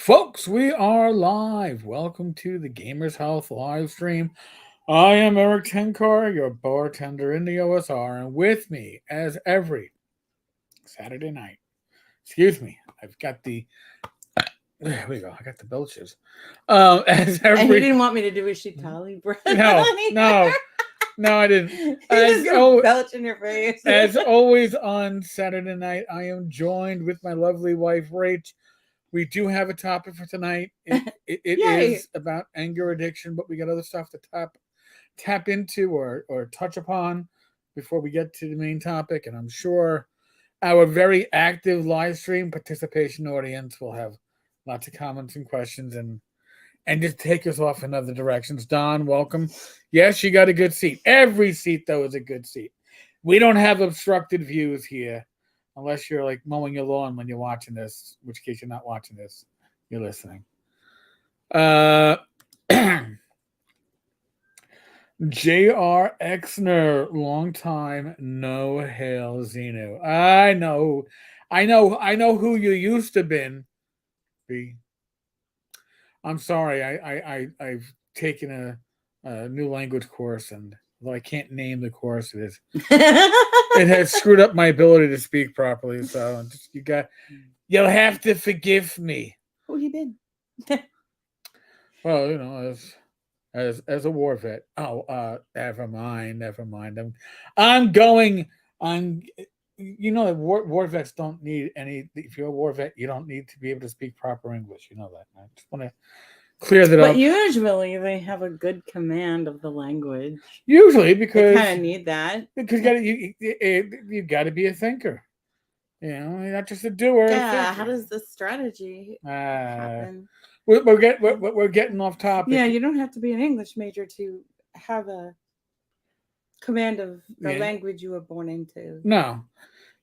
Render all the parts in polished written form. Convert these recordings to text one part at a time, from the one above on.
Folks, we are live. Welcome to the Gamers Health live stream. I am Rach Tenkar, your bartender in the OSR, and with me, as every Saturday night, excuse me, I've got the, there we go, I got the belches. As And he every, didn't want me to do a shitali breath. no, I didn't. He As, was gonna belch in your face. as always on Saturday night, I am joined with my lovely wife, Rach. We do have a topic for tonight. It Yay. is about anger addiction, but we got other stuff to tap into or touch upon before we get to the main topic. And I'm sure our very active live stream participation audience will have lots of comments and questions and just take us off in other directions. Don, welcome. Yes, you got a good seat. Every seat though is a good seat. We don't have obstructed views here. Unless you're like mowing your lawn when you're watching this, in which case you're not watching this, you're listening. J.R. Exner, long time no hail Xenu. I know who you used to been. Be. I'm sorry, I've taken a new language course, and although I can't name the course, it has screwed up my ability to speak properly. So you'll have to forgive me. Who you been? Well, as a war vet. Oh, never mind. I'm going on. War vets don't need any. If you're a war vet, you don't need to be able to speak proper English. You know that. I just want to clear that up. But usually they have a good command of the language. Usually, because they kind of need that. Because you got to be a thinker. You're not just a doer. Yeah. How does the strategy happen? We're getting off topic. Yeah, you don't have to be an English major to have a command of the language you were born into. No,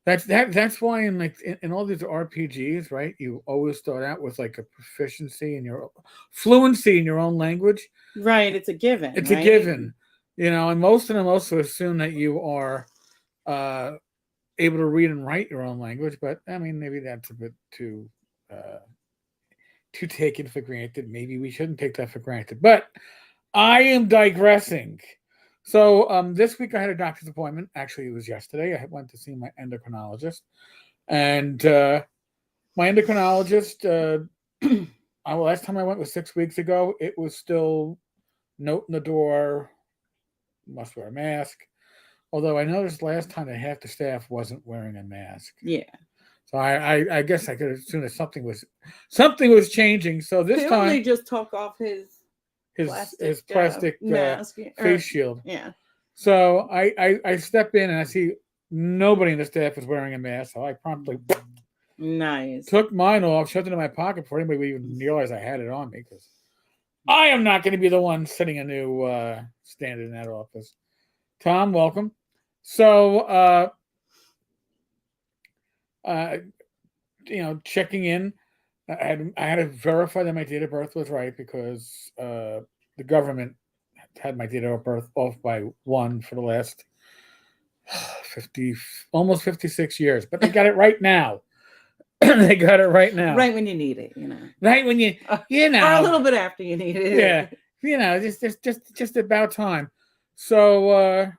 that's why in all these RPGs, right? You always start out with like a proficiency in your fluency in your own language. Right, it's a given. It's a given, and most of them also assume that you are able to read and write your own language. But I mean, maybe that's a bit too taken for granted. Maybe we shouldn't take that for granted. But I am digressing. So this week I had a doctor's appointment. Actually, it was yesterday. I went to see my endocrinologist. And my endocrinologist, last time I went was 6 weeks ago. It was still note in the door, must wear a mask. Although I noticed last time that half the staff wasn't wearing a mask. Yeah. So I guess I could assume that something was changing. So this time they just took off his plastic mask, face shield. Yeah. So I step in and I see nobody in the staff is wearing a mask. So I promptly took mine off, shoved it in my pocket before anybody would even realize I had it on me, because I am not going to be the one setting a new standard in that office. Tom, welcome. So checking in. I had to verify that my date of birth was right, because the government had my date of birth off by 1 for the last almost 56 years. But they got it right now. They got it right now. Right when you need it, Right when you or a little bit after you need it. Yeah, just about time. So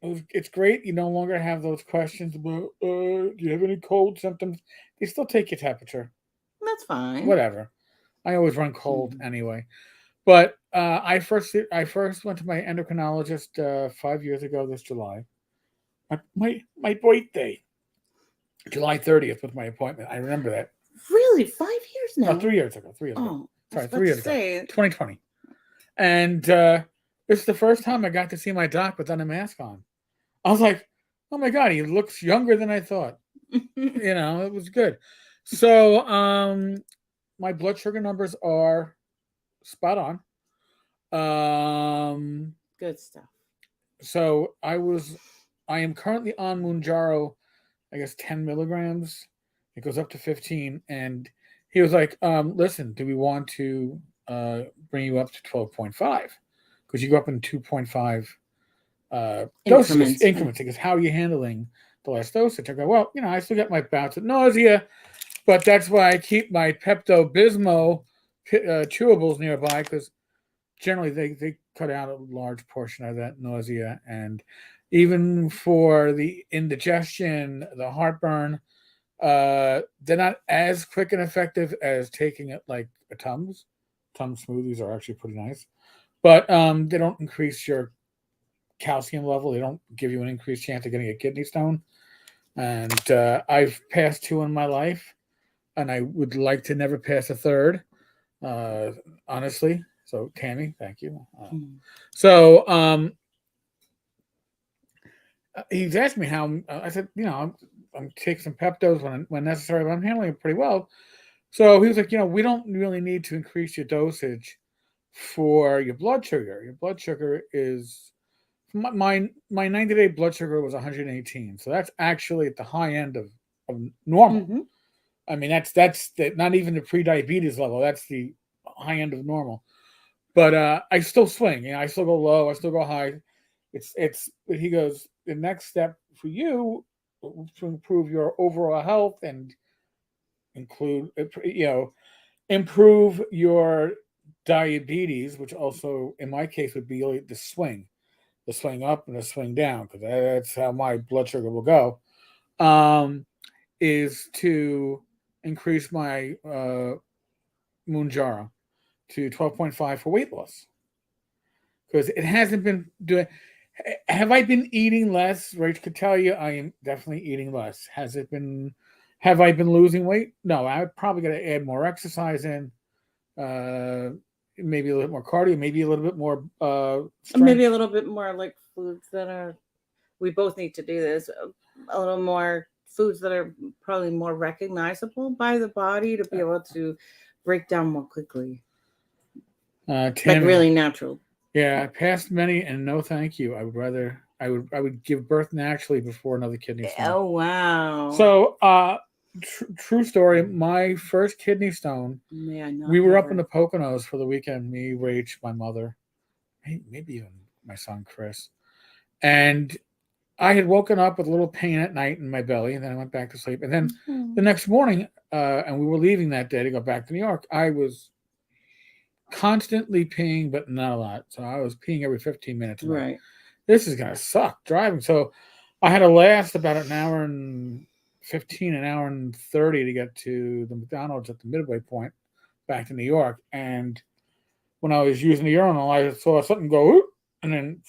it's great. You no longer have those questions about, do you have any cold symptoms? They still take your temperature. That's fine. Whatever. I always run cold anyway. But I first went to my endocrinologist 5 years ago this July. My birthday. July 30th was my appointment. I remember that. Really? 5 years now? No, 3 years ago. 3 years ago. Sorry, 3 years ago. 2020. And this is the first time I got to see my doc without a mask on. I was like, oh my God, he looks younger than I thought. It was good. So my blood sugar numbers are spot on. Good stuff. So I am currently on Mounjaro, I guess 10 milligrams. It goes up to 15. And he was like, listen, do we want to bring you up to 12.5? Because you go up in 2.5 increments. Because how are you handling the last dosage? I go, well, I still get my bouts of nausea, But that's why I keep my Pepto Bismol chewables nearby, because generally they cut out a large portion of that nausea. And even for the indigestion, the heartburn, they're not as quick and effective as taking it like a Tums. Tums smoothies are actually pretty nice, but they don't increase your calcium level. They don't give you an increased chance of getting a kidney stone. And I've passed two in my life, and I would like to never pass a third, honestly. So, Tammy, thank you. So, he's asked me how. I said, I'm taking some Peptos when necessary, but I'm handling it pretty well. So he was like, we don't really need to increase your dosage for your blood sugar. Your blood sugar is my 90-day blood sugar was 118, so that's actually at the high end of normal. Mm-hmm. I mean, that's not even the pre-diabetes level. That's the high end of normal. But I still swing. I still go low. I still go high. It's. He goes, the next step for you to improve your overall health and include, improve your diabetes, which also in my case would be the swing up and the swing down, because that's how my blood sugar will go. Is to increase my Mounjaro to 12.5 for weight loss, because it hasn't been doing. Have I been eating less? Rach could tell you I am definitely eating less. Have I been losing weight? No, I probably got to add more exercise in, maybe a little bit more cardio, maybe a little bit more strength. Maybe a little bit more like foods that are. We both need to do this. A little more foods that are probably more recognizable by the body to be able to break down more quickly. Tammy, like really natural. Yeah, I passed many, and no, thank you. I would give birth naturally before another kidney stone. Oh wow! So, true story. My first kidney stone. We were up in the Poconos for the weekend. Me, Rach, my mother, maybe even my son Chris, and I had woken up with a little pain at night in my belly, and then I went back to sleep. And then the next morning, and we were leaving that day to go back to New York. I was constantly peeing, but not a lot. So I was peeing every 15 minutes. Right. This is gonna suck driving. So I had to last about an hour and 15, an hour and 30 to get to the McDonald's at the midway point back to New York. And when I was using the urinal, I saw something go, and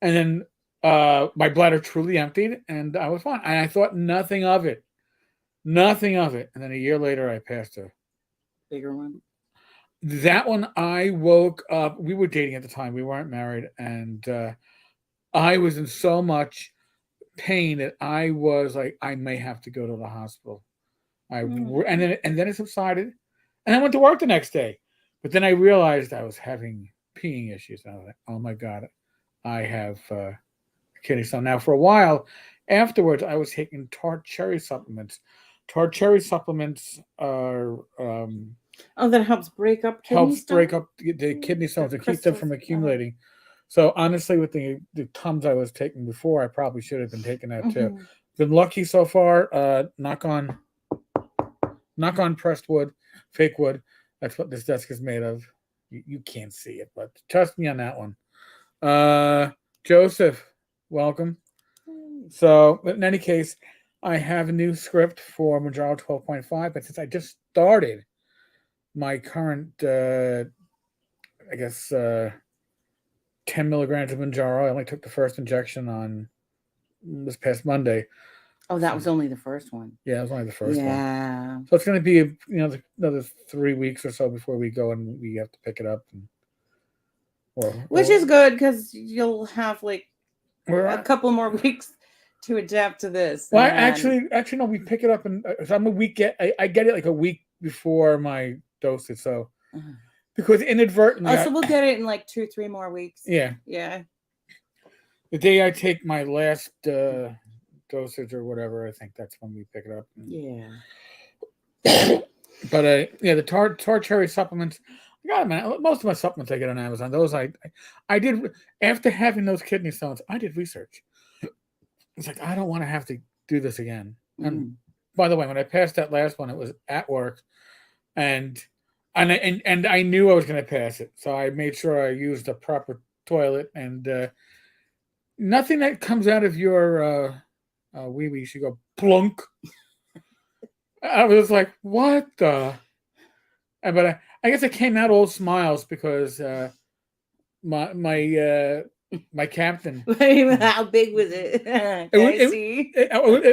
then my bladder truly emptied, and I was fine. And I thought nothing of it. And then a year later, I passed a bigger one. That one, I woke up. We were dating at the time. We weren't married, and I was in so much pain that I was like, I may have to go to the hospital. And then it subsided, and I went to work the next day. But then I realized I was having peeing issues. And I was like, oh my god, I have a kidney stone. Now, for a while afterwards, I was taking tart cherry supplements. Tart cherry supplements are that helps break up kidney stones? Break up the kidney stones and keep them from accumulating. So honestly, with the Tums I was taking before, I probably should have been taking that too. Been lucky so far. Knock on pressed wood, fake wood. That's what this desk is made of. You can't see it, but trust me on that one. Joseph, welcome. So, but in any case, I have a new script for Mounjaro 12.5, but since I just started my current, I guess, 10 milligrams of Mounjaro. I only took the first injection on this past Monday. Oh, that was only the first one. Yeah, it was only the first one. Yeah. So it's going to be another 3 weeks or so before we go and we have to pick it up. Which is good, because you'll have like a couple more weeks to adapt to this. Well, actually, no. We pick it up, and so I'm a week. I get it like a week before my dosage. So because inadvertently, so we'll get it in like 2-3 more weeks. Yeah. The day I take my last dosage or whatever, I think that's when we pick it up. Yeah. But the tart cherry supplements. I got them. Most of my supplements I get on Amazon. Those I did after having those kidney stones. I did research. It's like I don't want to have to do this again. And by the way, when I passed that last one, it was at work, and I knew I was going to pass it, so I made sure I used the proper toilet, and nothing that comes out of your wee wee should go plunk. I was like, what the? But I guess it came out all smiles because my captain. How big was it? Can I see?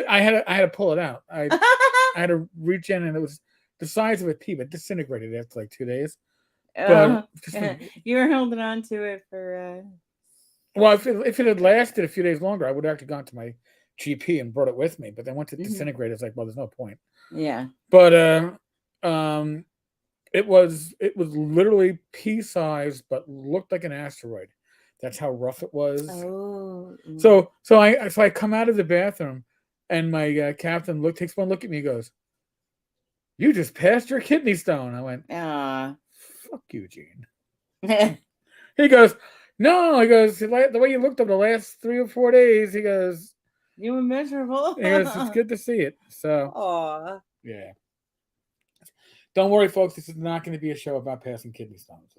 I had to pull it out. I had to reach in, and it was the size of a pea, but disintegrated after like 2 days. But you were holding on to it for. Well, if it had lasted a few days longer, I would have actually gone to my GP and brought it with me. But then once it disintegrated, it's like, well, there's no point. Yeah. But it was literally pea sized, but looked like an asteroid. That's how rough it was. Oh. So I come out of the bathroom, and my captain takes one look at me, and goes, "You just passed your kidney stone." I went, "Fuck you, Gene." He goes, "No," he goes, "the way you looked over the last 3 or 4 days," he goes, "You were miserable." He goes, "It's good to see it." So, yeah. Don't worry, folks. This is not going to be a show about passing kidney stones.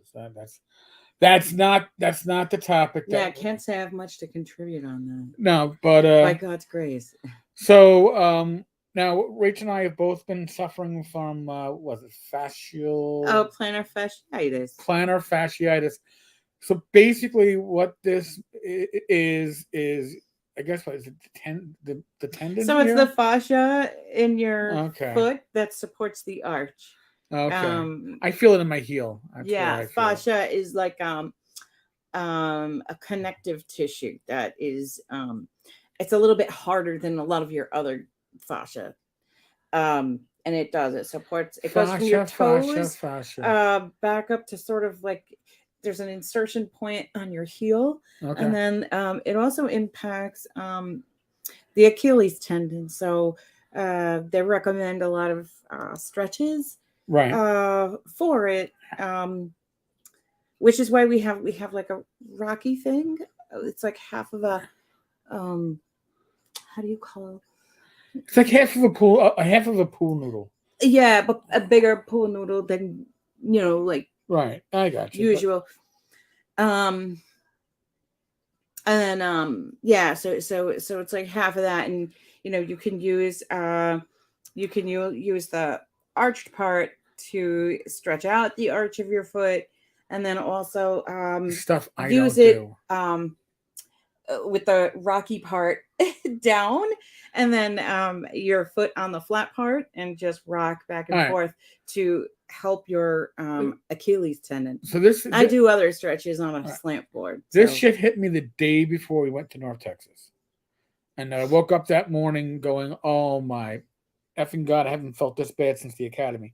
That's not the topic. Yeah, I can't say I have much to contribute on that. No, but by God's grace. So now Rach and I have both been suffering from was it fascial? Oh, plantar fasciitis. Plantar fasciitis. So basically, what this is I guess what is it? The tendon. So it's the fascia in your foot that supports the arch. Okay. I feel it in my heel. That's fascia is like a connective tissue that is it's a little bit harder than a lot of your other fascia. And it supports it goes from your toes back up to sort of like there's an insertion point on your heel. Okay. And then it also impacts the Achilles tendon. So they recommend a lot of stretches for it, which is why we have like a rocky thing. It's like half of a how do you call it? It's like half of a pool noodle. Yeah, but a bigger pool noodle than like right. I got you. Usual. And then so it's like half of that, and you can use the arched part to stretch out the arch of your foot, and then also stuff I use it with the rocky part down, and then your foot on the flat part, and just rock back and forth to help your Achilles tendon. So I do other stretches on a slant board. This shit hit me the day before we went to North Texas, and I woke up that morning going, "Oh my effing God, I haven't felt this bad since the academy."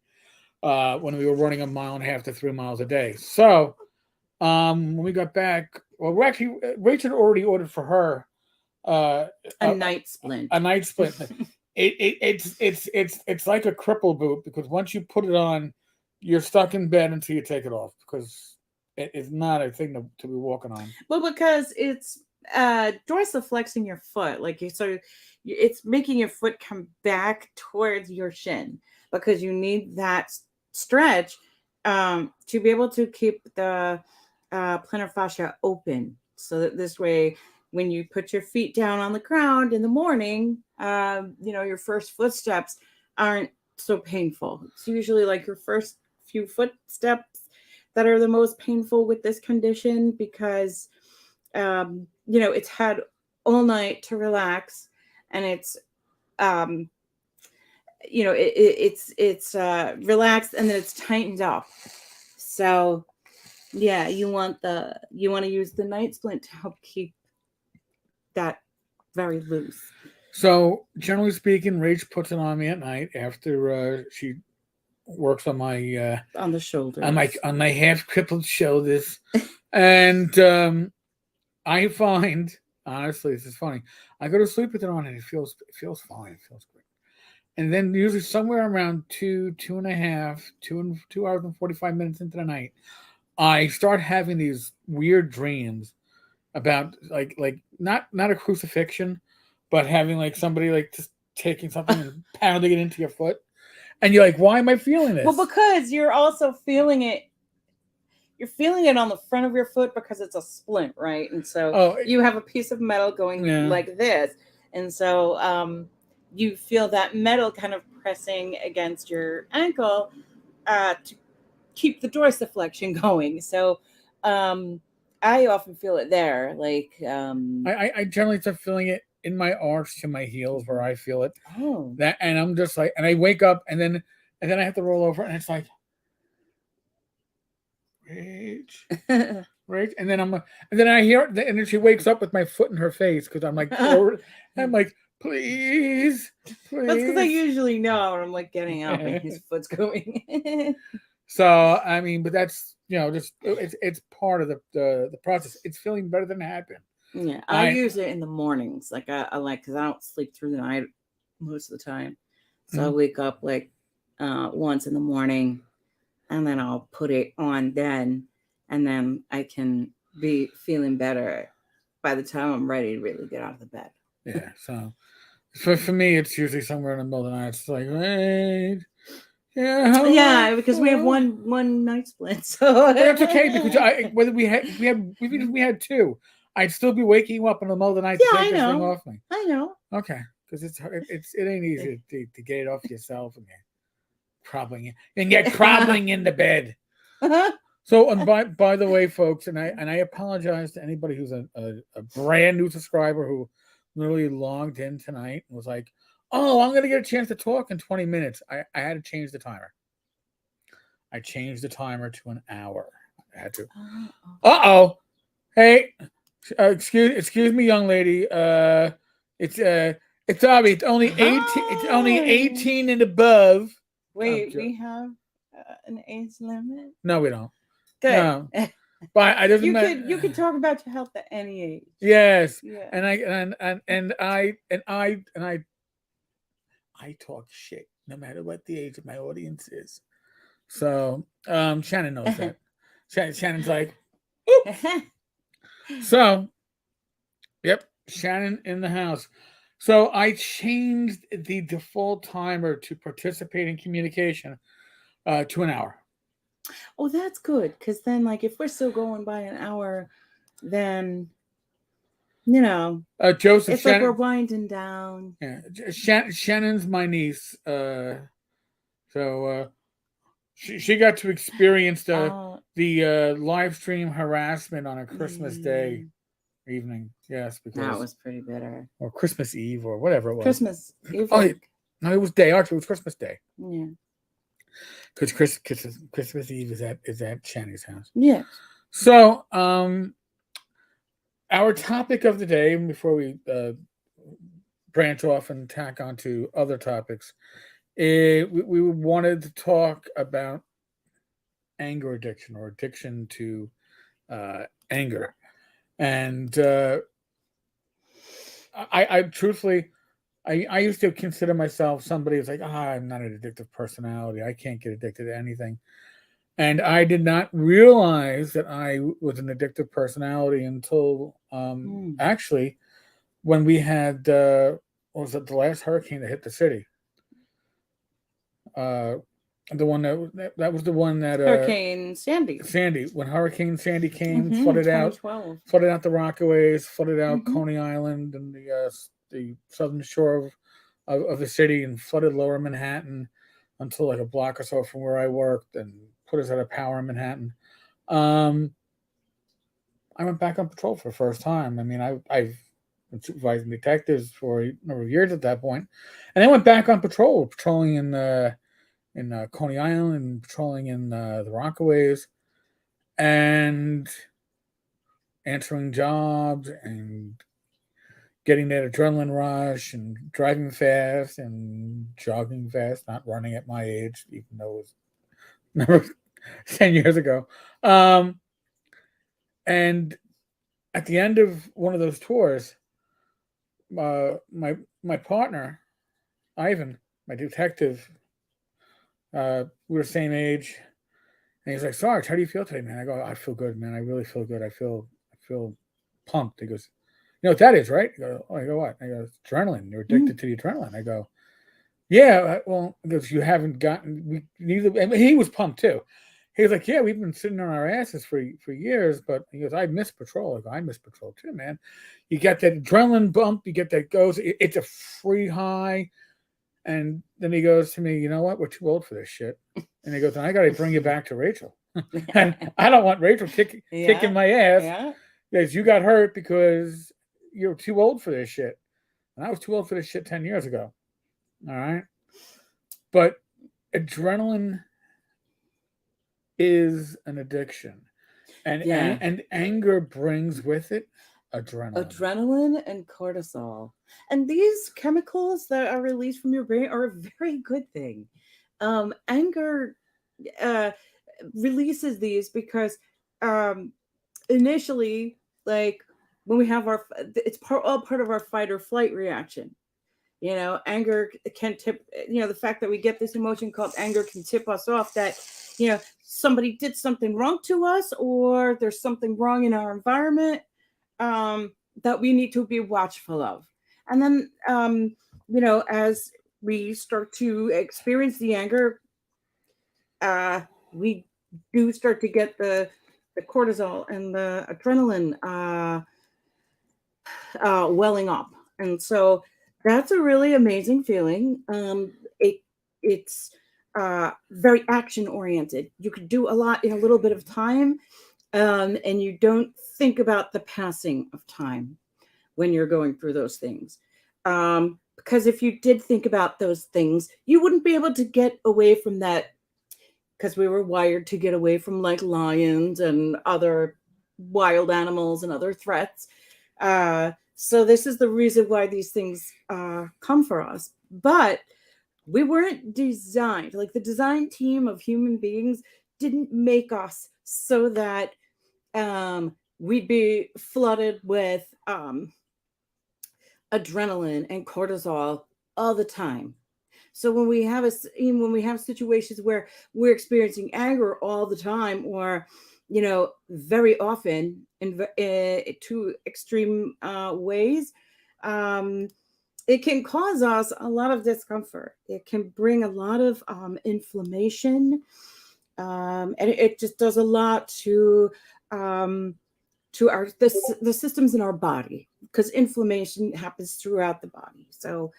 When we were running 1.5 miles to 3 miles a day. So when we got back, well, Rachel already ordered for her a night splint. A night splint. It's like a cripple boot, because once you put it on, you're stuck in bed until you take it off, because it's not a thing to be walking on. Well, because it's dorsiflexing your foot, it's making your foot come back towards your shin, because you need that stretch to be able to keep the plantar fascia open, so that this way, when you put your feet down on the ground in the morning, your first footsteps aren't so painful. It's usually like your first few footsteps that are the most painful with this condition, because it's had all night to relax, and it's it's relaxed, and then it's tightened up. So yeah, you want to use the night splint to help keep that very loose. So generally speaking, Rach puts it on me at night after she works on my on the shoulders, on my half crippled shoulders. And I find, honestly, this is funny, I go to sleep with it on, and it feels fine. It feels great. And then usually somewhere around 2 hours and 45 minutes into the night, I start having these weird dreams about like not a crucifixion, but having like somebody like just taking something and pounding it into your foot, and you're like, "Why am I feeling this?" Well, because you're also feeling it. You're feeling it on the front of your foot because it's a splint, right? And so you have a piece of metal going like this, and so you feel that metal kind of pressing against your ankle to keep the dorsiflexion going. So I often feel it there. Like I generally start feeling it in my arch to my heels where I feel it. Oh, That, and I'm just like, and I wake up, and then I have to roll over, and it's like, Rach, and then I hear it, and then she wakes up with my foot in her face because I'm like, I'm like, please. That's because I usually know when I'm like getting up and his foot's going. So I mean, but that's just it's part of the process. It's feeling better than it had been. Yeah, I use it in the mornings. Like I like because I don't sleep through the night most of the time, so I wake up like once in the morning, and then I'll put it on then, and then I can be feeling better by the time I'm ready to really get out of the bed. Yeah, so for me, it's usually somewhere in the middle of the night. It's like, wait, yeah, because we have one night split, so that's okay because whether we had two, I'd still be waking you up in the middle of the night to take this thing off me. I know. Okay, because it ain't easy to get it off yourself and get crumbling into bed. So, and by the way, folks, and I apologize to anybody who's a brand new subscriber who literally logged in tonight and was like, "Oh, I'm gonna get a chance to talk in 20 minutes." I had to change the timer. I changed the timer to an hour. I had to. Hey, excuse me, young lady. It's obvious. It's only 18. It's only 18 and above. Wait, we have an age limit? No, we don't. Good. No. But I doesn't matter. You could talk about your health at any age. Yes. Yeah. And I talk shit no matter what the age of my audience is. So Shannon knows that. Shannon's like, oops. So, yep, Shannon in the house. So I changed the default timer to participate in communication to an hour. Oh, that's good. Because then, like, if we're still going by an hour, then, Joseph, it's like we're winding down. Yeah, Shannon's my niece. So she got to experience the live stream harassment on a Christmas Day evening. Yes, because that was pretty bitter. Or Christmas Eve or whatever it was. Christmas Eve. No, it was day. Actually, it was Christmas Day. Yeah. Because Christmas Eve is at Shannon's house. Yeah. So our topic of the day, before we branch off and tack onto other topics, we wanted to talk about anger addiction or addiction to anger. And I truthfully, I used to consider myself somebody who's like, I'm not an addictive personality. I can't get addicted to anything. And I did not realize that I was an addictive personality until actually when we had, what was it, the last hurricane that hit the city? The one that was the one that Hurricane Sandy. When Hurricane Sandy came, flooded out the Rockaways, flooded out Coney Island and the southern shore of the city, and flooded Lower Manhattan until like a block or so from where I worked, and put us out of power in Manhattan. I went back on patrol for the first time. I mean, I've been supervising detectives for a number of years at that point, and I went back on patrolling in Coney Island and patrolling in the Rockaways, and answering jobs and getting that adrenaline rush and driving fast and jogging fast, not running at my age, even though it was never 10 years ago. And at the end of one of those tours, my partner, Ivan, my detective, we were the same age, and he's like, Sarge, how do you feel today, man? I go, I feel good, man. I really feel good. I feel pumped. He goes, you know what that is, right? I go, what? I go, adrenaline. You're addicted to the adrenaline. I go, Yeah, well, because you haven't gotten neither. I mean, he was pumped too. He was like, "Yeah, we've been sitting on our asses for years," but he goes, "I miss patrol." I go, "I miss patrol too, man." You get that adrenaline bump. You get that goes. It's a free high. And then he goes to me, "You know what? We're too old for this shit." And he goes, "I got to bring you back to Rachel." And I don't want Rachel kicking Yeah, my ass yeah, because you got hurt because you're too old for this shit. And I was too old for this shit 10 years ago. All right. But adrenaline is an addiction. yeah. And anger brings with it adrenaline. Adrenaline and cortisol. And these chemicals that are released from your brain are a very good thing. Anger uh, releases these because um, initially, like when we have it's all part of our fight or flight reaction. Anger can tip, the fact that we get this emotion called anger can tip us off that, somebody did something wrong to us or there's something wrong in our environment that we need to be watchful of. And then, as we start to experience the anger, we do start to get the cortisol and the adrenaline welling up. And so that's a really amazing feeling. It's very action oriented. You could do a lot in a little bit of time, and you don't think about the passing of time when you're going through those things. Because if you did think about those things, you wouldn't be able to get away from that because we were wired to get away from like lions and other wild animals and other threats. So this is the reason why these things come for us. But we weren't designed, like the design team of human beings didn't make us so that we'd be flooded with adrenaline and cortisol all the time. So when we have situations where we're experiencing anger all the time, or very often in two extreme ways, it can cause us a lot of discomfort. It can bring a lot of inflammation, and it just does a lot to the systems in our body, because inflammation happens throughout the body. So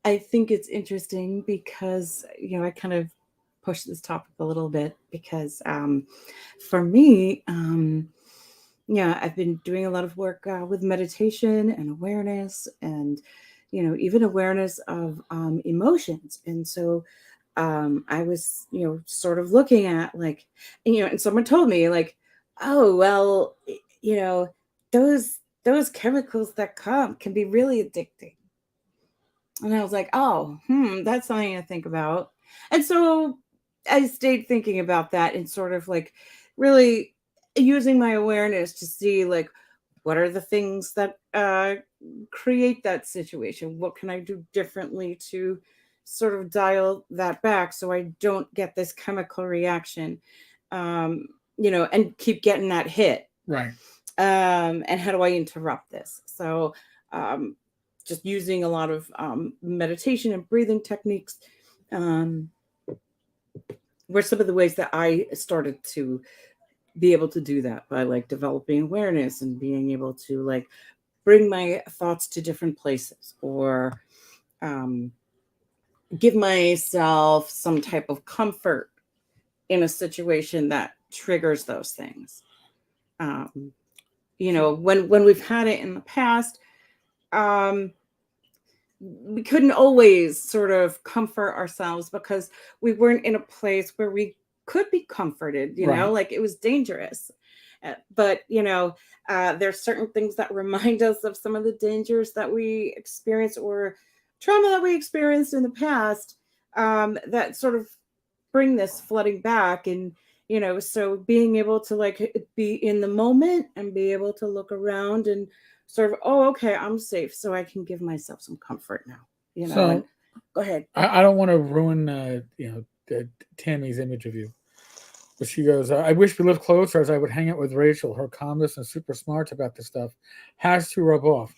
I think it's interesting because I kind of push this topic a little bit because for me, I've been doing a lot of work with meditation and awareness, and even awareness of emotions. And so I was sort of looking at like, and someone told me like, oh well, those chemicals that can be really addicting. And I was like, oh, that's something to think about. And so I stayed thinking about that and sort of like really using my awareness to see like what are the things that create that situation? What can I do differently to sort of dial that back so I don't get this chemical reaction, and keep getting that hit. Right. And how do I interrupt this? So, just using a lot of meditation and breathing techniques were some of the ways that I started to be able to do that, by like developing awareness and being able to like bring my thoughts to different places, or give myself some type of comfort in a situation that triggers those things. When we've had it in the past, we couldn't always sort of comfort ourselves because we weren't in a place where we could be comforted, Right. like it was dangerous. But there's certain things that remind us of some of the dangers that we experienced or trauma that we experienced in the past, that sort of bring this flooding back. And so being able to like be in the moment and be able to look around and sort of, oh, okay, I'm safe, so I can give myself some comfort now. So And go ahead. I don't want to ruin Tammy's image of you. But she goes, I wish we lived closer as I would hang out with Rachel. Her calmness and super smart about this stuff has to rub off.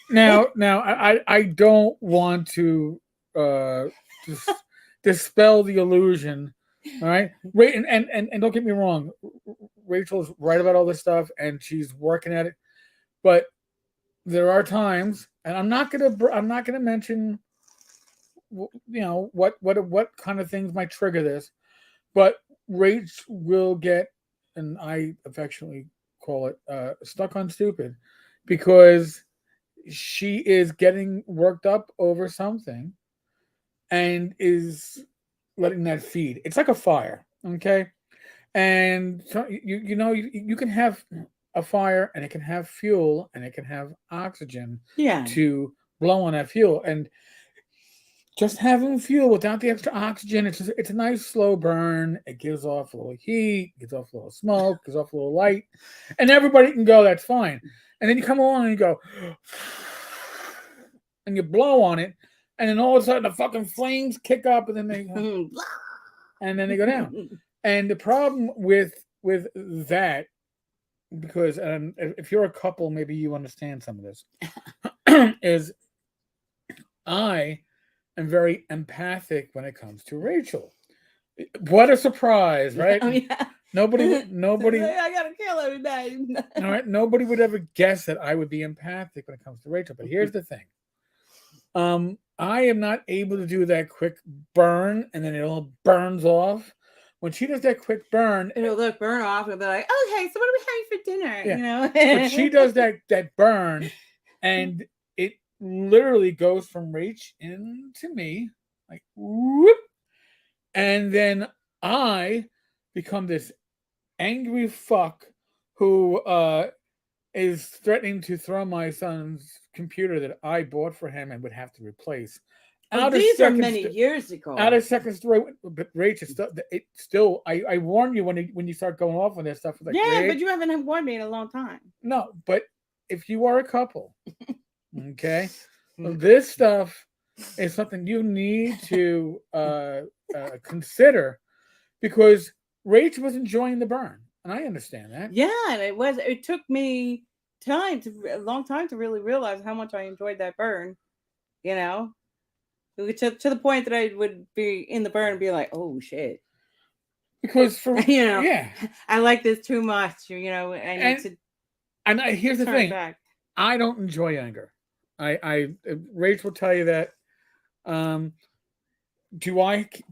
Now, I don't want to uh, dis- dispel the illusion. All right, and don't get me wrong, Rachel's right about all this stuff, and she's working at it. But there are times, and I'm not gonna mention, what kind of things might trigger this, but Rach will get, and I affectionately call it stuck on stupid, because she is getting worked up over something and is letting that feed. It's like a fire, okay? And so you can have a fire, and it can have fuel, and it can have oxygen Yeah. to blow on that fuel. And just having fuel without the extra oxygen, it's a nice slow burn. It gives off a little heat, gives off a little smoke, gives off a little light, and everybody can go, that's fine. And then you come along and you go, and you blow on it, and then all of a sudden the fucking flames kick up, and then they go down. And the problem with that, because if you're a couple, maybe you understand some of this, is I am very empathic when it comes to Rachel. What a surprise, right? Oh, yeah. Nobody, I gotta kill her tonight. all right, nobody would ever guess that I would be empathic when it comes to Rachel. But here's the thing: I am not able to do that quick burn, and then it all burns off. When she does that quick burn, It'll look burn off and be like, okay, so what are we having for dinner? Yeah. You know, but she does that burn, and it literally goes from Rach into me, like whoop, and then I become this angry fuck who is threatening to throw my son's computer that I bought for him and would have to replace. Oh, these are many years ago. Out of second story, but Rach, it still. I warn you when you start going off on that stuff. Like, yeah, Rach, but you haven't warned me in a long time. No, but if you are a couple, okay, this stuff is something you need to consider, because Rach was enjoying the burn, and I understand that. Yeah, and it took me a long time to really realize how much I enjoyed that burn. You know, to the point that I would be in the burn and be like, oh shit. Because yeah, I like this too much. You know, I need to. And here's the thing: back. I don't enjoy anger. Rach will tell you that.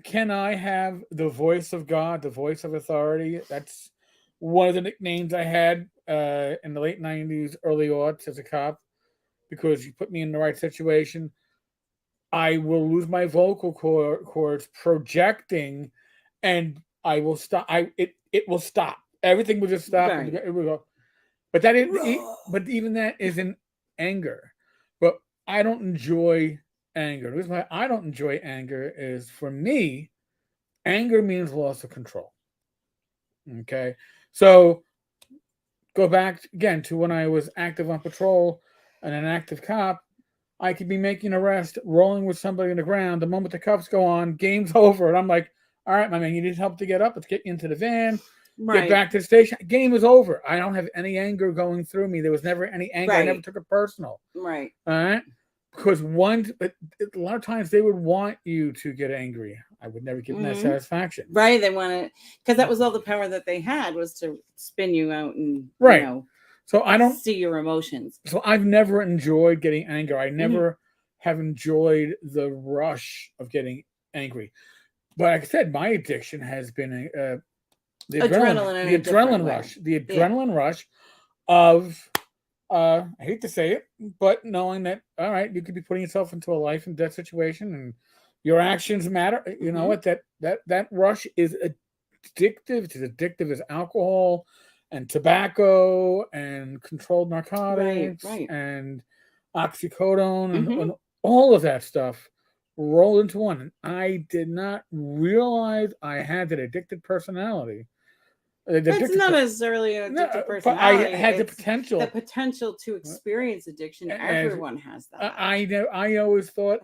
Can I have the voice of God, the voice of authority? That's one of the nicknames I had in the late 90s, early aughts as a cop, because you put me in the right situation. I will lose my vocal cords projecting, and I will stop. It will stop. Everything will just stop. Right. And it will go. But but even that isn't anger. But I don't enjoy anger. The reason why I don't enjoy anger is, for me, anger means loss of control. Okay, so go back again to when I was active on patrol and an active cop. I could be making an arrest, rolling with somebody on the ground. The moment the cuffs go on, game's over. And I'm like, all right, my man, you need help to get up. Let's get you into the van. Right. Get back to the station. Game is over. I don't have any anger going through me. There was never any anger. Right. I never took it personal. Right. All right. Because but a lot of times they would want you to get angry. I would never give them that satisfaction. Right. They want to, because that was all the power that they had, was to spin you out and, right. So I don't see your emotions. So I've never enjoyed getting angry. I never have enjoyed the rush of getting angry. But like I said, my addiction has been the adrenaline rush. The adrenaline rush of I hate to say it, but knowing that, all right, you could be putting yourself into a life and death situation, and your actions matter. You know what? That rush is addictive. It's as addictive as alcohol and tobacco and controlled narcotics and oxycodone and all of that stuff rolled into one. And I did not realize I had that addicted personality. It's not necessarily an addictive personality. But I had the potential. The potential to experience addiction. Everyone has that. I always thought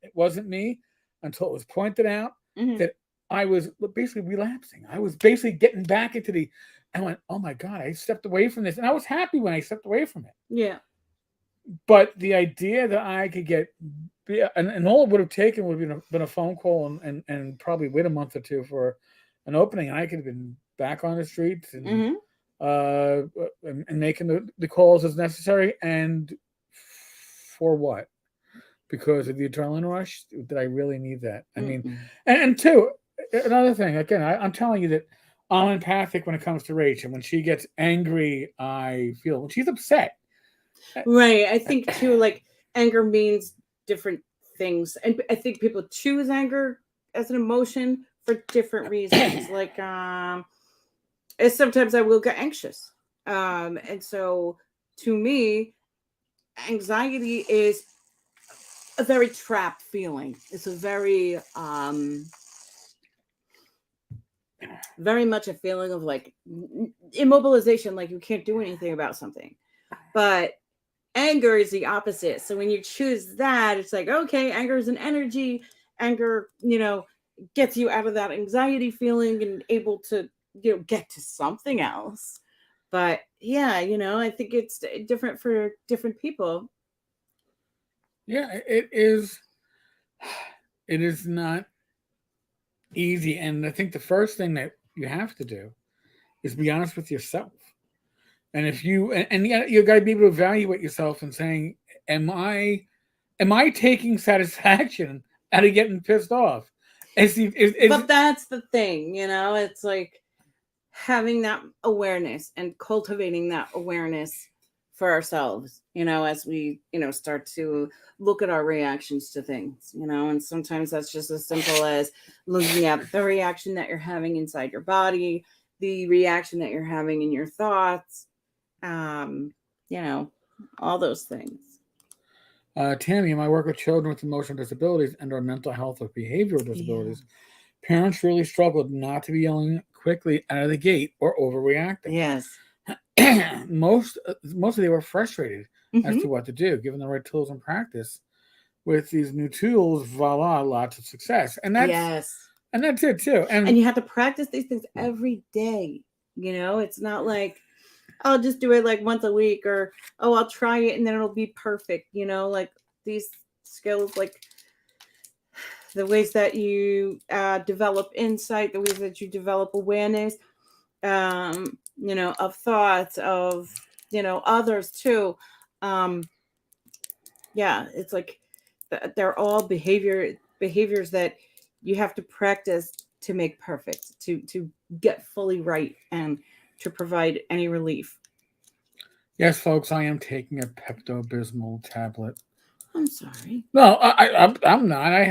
it wasn't me until it was pointed out that I was basically relapsing. I was basically getting back into I went, oh my God, I stepped away from this. And I was happy when I stepped away from it. Yeah. But the idea that I could get, and all it would have taken would have been a phone call and probably wait a month or two for an opening, and I could have been back on the streets Mm-hmm. and making the calls as necessary. And for what? Because of the adrenaline rush? Did I really need that? I mean, Mm-mm. and two, another thing. Again, I'm telling you that I'm empathic when it comes to Rach, and when she gets angry, I feel when she's upset. Right. I think too, like anger means different things, and I think people choose anger as an emotion for different reasons. Like, and sometimes I will get anxious, and so to me, anxiety is a very trapped feeling. It's a very much a feeling of like immobilization, like you can't do anything about something. But anger is the opposite. So when you choose that, it's like, okay, anger is an energy. Anger, gets you out of that anxiety feeling and able to, get to something else. But yeah, I think it's different for different people. Yeah, it is. It is not easy, and I think the first thing that you have to do is be honest with yourself. And if you and yeah, you got to be able to evaluate yourself and saying, "Am I taking satisfaction out of getting pissed off?" But that's the thing, it's like having that awareness and cultivating that awareness for ourselves, as we, start to look at our reactions to things, and sometimes that's just as simple as looking at the reaction that you're having inside your body, the reaction that you're having in your thoughts, um, you know, all those things. Tammy, in my work with children with emotional disabilities and or mental health or behavioral Yeah. disabilities, parents really struggled not to be yelling quickly out of the gate or overreacting. Yes. Mostly they were frustrated as Mm-hmm. to what to do, given the right tools and practice. With these new tools, voila, lots of success, Yes. and that's it too. And And you have to practice these things every day. It's not like, I'll just do it like once a week, or, oh, I'll try it and then it'll be perfect. Like these skills, like the ways that you develop insight, the ways that you develop awareness, of thoughts, of, others too. Um, yeah, it's like they're all behaviors that you have to practice to make perfect, to get fully right and to provide any relief. yes, folks, I am taking a Pepto Bismol tablet. I'm sorry. No, I'm not. I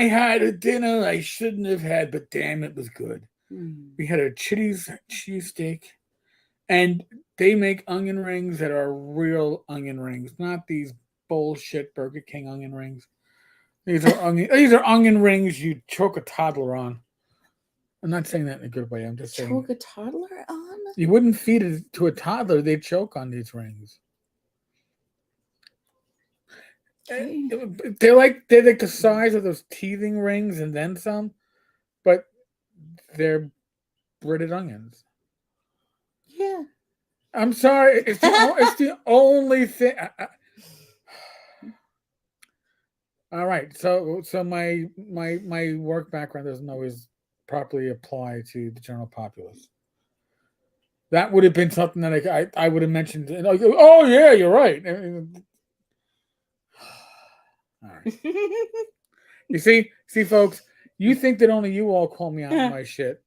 had a dinner I shouldn't have had, but damn, it was good. Mm. We had a Chili's cheesesteak, and they make onion rings that are real onion rings, not these bullshit Burger King onion rings. These are onion rings you choke a toddler on. I'm not saying that in a good way. I'm just saying Choke a toddler on? you wouldn't feed it to a toddler; they'd choke on these rings. Okay. They're like the size of those teething rings and then some, but they're breaded onions. Yeah. I'm sorry, it's the only thing. All right, so my work background doesn't always properly apply to the general populace. That would have been something that I would have mentioned. Like, oh yeah, you're right. All right. You see, folks, you think that only you all call me out on my shit.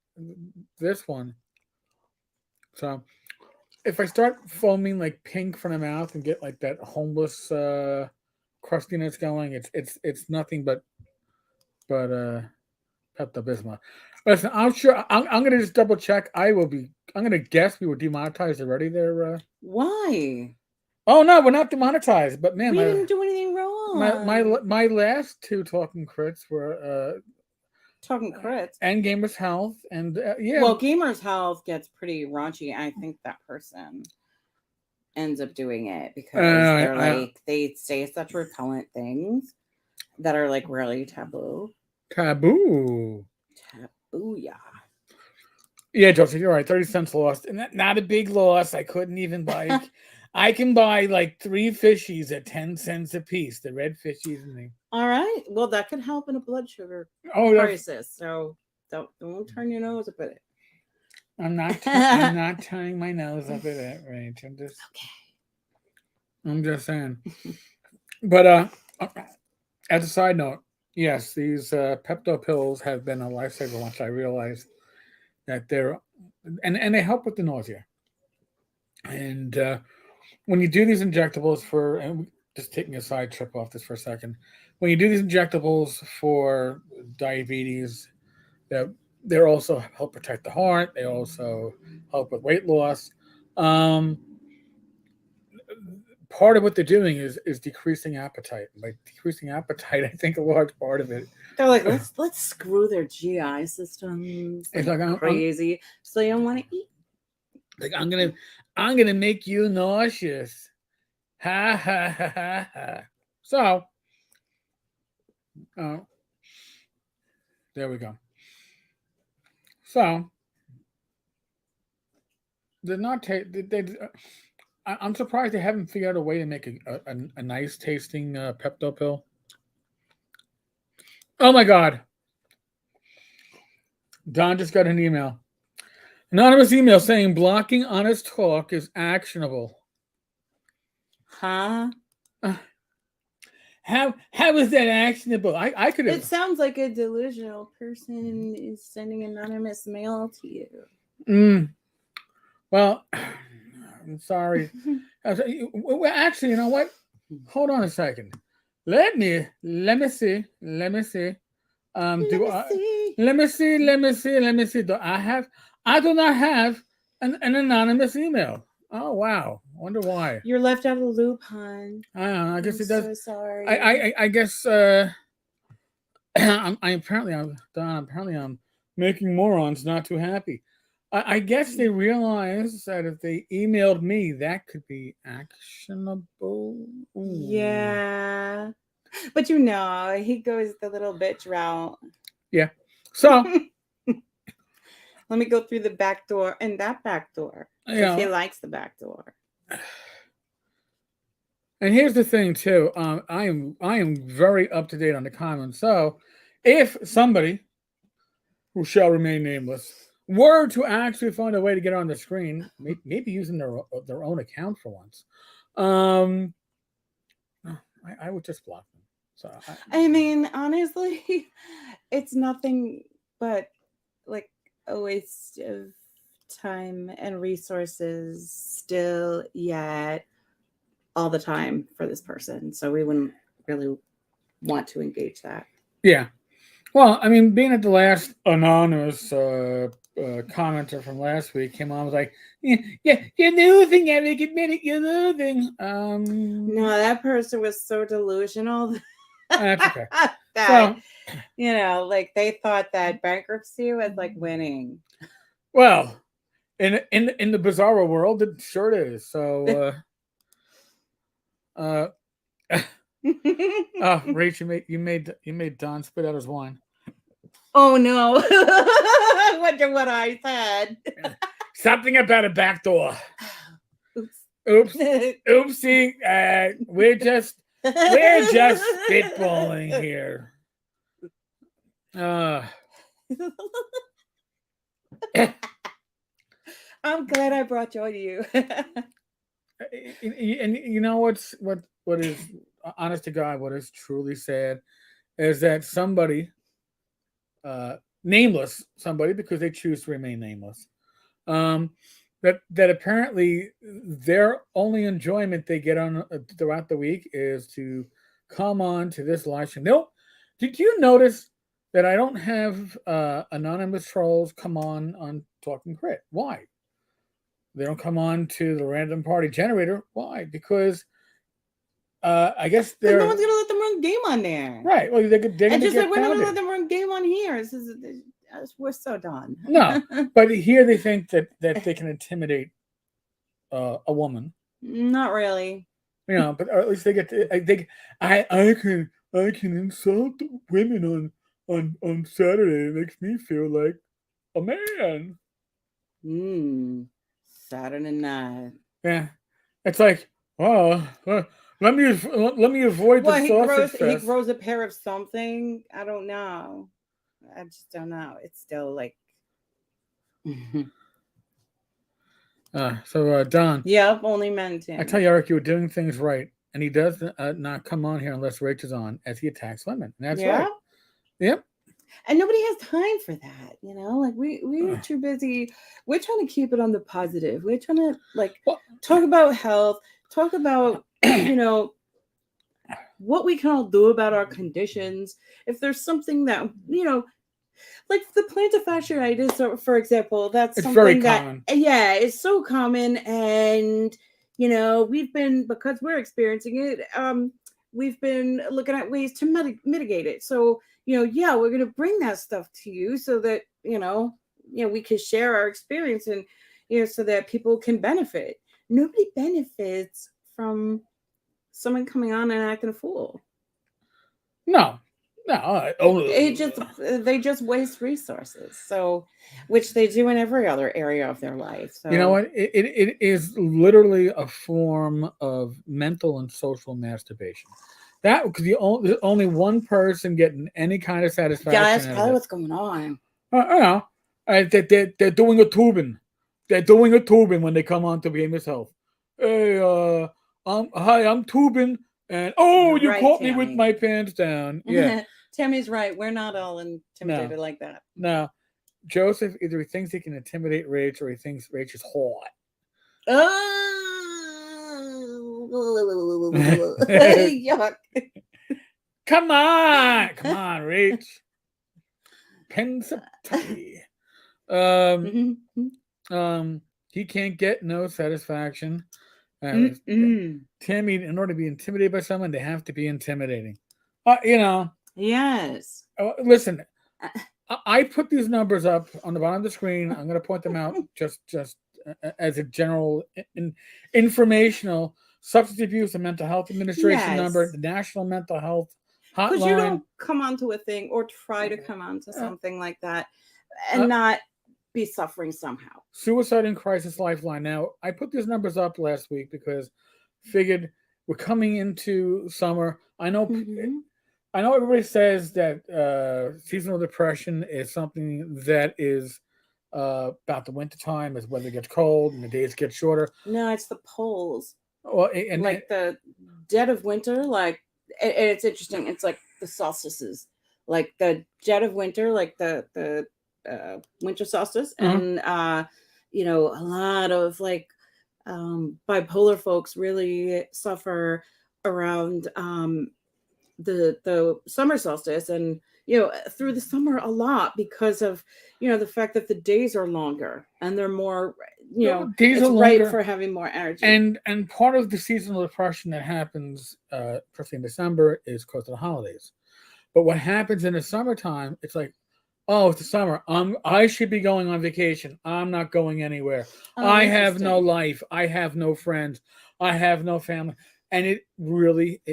This one. So if I start foaming like pink from the mouth and get like that homeless crustiness going, it's nothing but Pepto Bismol. Listen, I'm sure I'm gonna just double check. I'm gonna guess we were demonetized already there. Why? Oh no, we're not demonetized, but man, We didn't do anything wrong. my last two talking crits were Talking crits. and Gamers Health, and yeah. Well, Gamers Health gets pretty raunchy. I think that person ends up doing it because they say such repellent things that are like really taboo. Taboo. Taboo, yeah. Yeah, Joseph, you're right. 30 cents lost, and not a big loss. I couldn't even buy. I can buy like 3 fishies at 10 cents a piece. The red fishies and the All right. Well, that could help in a blood sugar oh, crisis. So don't turn your nose up at it. I'm not turning my nose up at it, right? I'm just saying. But as a side note, yes, these Pepto pills have been a lifesaver once I realized that they're and they help with the nausea. And when you do these injectables for and just taking a side trip off this for a second, when you do these injectables for diabetes, that they're also help protect the heart. They also help with weight loss. Um, Part of what they're doing is decreasing appetite. By decreasing appetite, I think a large part of it They're like, let's screw their GI systems is like like crazy, so you don't want to eat. like I'm gonna make you nauseous. Ha ha ha ha ha. So uh, there we go. So they're not I'm surprised they haven't figured out a way to make a nice tasting Pepto pill. Oh my god. Don just got an email. Anonymous email saying blocking honest talk is actionable. Huh? How is that actionable? I could have. It sounds like a delusional person is sending anonymous mail to you. Well, I'm sorry. Well, actually, you know what? Hold on a second. Let me see. Let me see. Let me see. I do not have an anonymous email. Oh wow. Wonder why. You're left out of the loop, hon. I don't know. I guess I'm it does. so sorry. I guess I'm making morons not too happy. I guess they realized that if they emailed me, that could be actionable. Ooh. Yeah. But you know, he goes the little bitch route. Yeah. So let me go through the back door and that back door. Because he likes the back door. And here's the thing too. I am very up to date on the comments. So if somebody who shall remain nameless were to actually find a way to get on the screen, maybe using their own account for once, I would just block them. So I mean, honestly, it's nothing but like a waste of time and resources still yet all the time for this person. So we wouldn't really want to engage that. Yeah. Well, I mean, being at the last anonymous commenter from last week came on, was like, yeah, you're losing, Eric. Admit it, you're losing. No, that person was so delusional. That's okay. that, you know, like they thought that bankruptcy was like winning. Well, in the bizarro world, it sure is. So, Rach, you made Don spit out his wine. Oh no! I wonder what I said. Something about a back door. Oops. Oopsie. We're just spitballing here. I'm glad I brought joy to you. And you know what is honest to God, what is truly sad is that somebody, nameless somebody because they choose to remain nameless, that apparently their only enjoyment they get on throughout the week is to come on to this live stream. No, did you notice that I don't have anonymous trolls come on Talking Crit? Why? They don't come on to the random party generator. Why? Because I guess no one's gonna let them run game on there, right? Well, they're gonna and just get like we're not gonna let them run game on here. We're so done. No, but here they think that they can intimidate a woman. Not really. You know, but at least they get to. I can insult women on Saturday. It makes me feel like a man. Saturday night. Yeah. It's like, oh, let me avoid the Well, sausage he fest. grows a pair of something. I don't know. I just don't know. It's still like, Don, yep, only men, I tell Tammy. you, Eric, you were doing things right, and he does not come on here unless Rach is on, as he attacks women. And that's Yeah, right. Yep. and nobody has time for that. Like we are Uh, too busy. We're trying to keep it on the positive. We're trying to like Well, talk about health, talk about you know what we can all do about our conditions. If there's something that like the plantar fasciitis, for example, that's it's very something that common. yeah, it's so common, and we've been because we're experiencing it. We've been looking at ways to mitigate it. So yeah, we're gonna bring that stuff to you so that we can share our experience and so that people can benefit. Nobody benefits from someone coming on and acting a fool. No, no. It just they just waste resources, so which they do in every other area of their life. You know So what? It is literally a form of mental and social masturbation. That because there's only one person getting any kind of yeah, satisfaction that's out of probably it. what's going on. You know, they're doing a tubing. They're doing a tubing when they come on to Bemis Health. Hey, hi, I'm tubing, and oh, You're you right, caught me with Tammy. my pants down. Yeah, Tammy's right. We're not all no, intimidated like that. no. Joseph either he thinks he can intimidate Rach or he thinks Rach is hot. Oh, yuck. Come on, Rach. Pensatory. Um, Mhm. he can't get no satisfaction. Mm-mm. Tammy, in order to be intimidated by someone, they have to be intimidating. You know, Yes. listen, I put these numbers up on the bottom of the screen. I'm going to point them out just as a general informational substance abuse and mental health administration number, Yes. the National Mental Health Because you Hotline. don't come onto a thing or try to come onto Uh, something like that and uh, not be suffering somehow. Suicide and Crisis Lifeline. Now, I put these numbers up last week because figured we're coming into summer. Mm-hmm. I know everybody says that seasonal depression is something that is about the winter time as weather gets cold and the days get shorter. No, it's the poles. Well, Like the dead of winter, like and it's interesting. It's like the solstices, like the dead of winter, like the winter solstice, uh and a lot of like bipolar folks really suffer around the summer solstice and through the summer a lot because of the fact that the days are longer and they're more days are it's right longer, for having more energy. and part of the seasonal depression that happens, especially in December, is because of the holidays. But what happens in the summertime, it's like, oh, it's the summer. I should be going on vacation. I'm not going anywhere. Oh, I have no interesting. life. I have no friends. I have no family. And it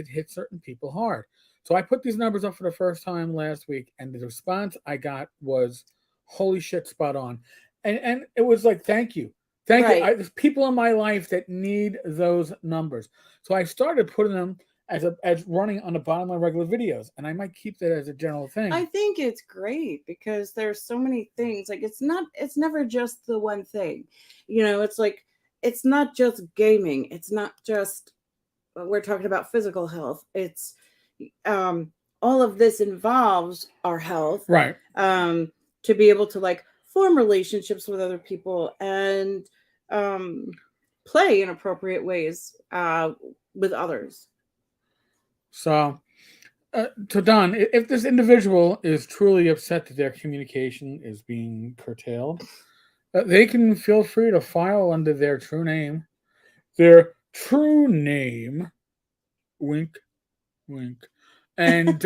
hits certain people hard. So I put these numbers up for the first time last week, and the response I got was, "Holy shit, spot on!" And it was like, "Thank you, thank you." Right. There's people in my life that need those numbers, so I started putting them as running on the bottom of regular videos, and I might keep that as a general I thing. think it's great because there's so many things. Like it's never just the one thing. It's like it's not just gaming. It's not just we're talking about physical health. It's um all of this involves our health Right. um to be able to like form relationships with other people and um play in appropriate ways with others. So, Don, if this individual is truly upset that their communication is being curtailed, they can feel free to file under their true name. Their true name, wink, wink, and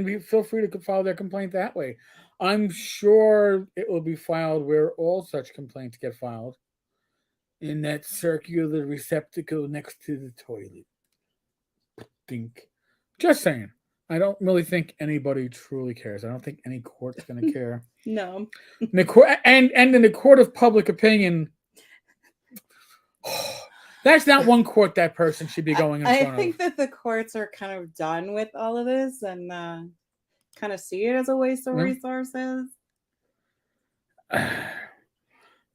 we feel free to file their complaint that way. I'm sure it will be filed where all such complaints get filed, in that circular receptacle next to the toilet. Think. Just saying. I don't really think anybody truly cares. I don't think any court's going to care. No. And in the court of public opinion, That's not one court that person should be going in I front think of. that the courts are kind of done with all of this and kind of see it as a waste of Yeah. resources.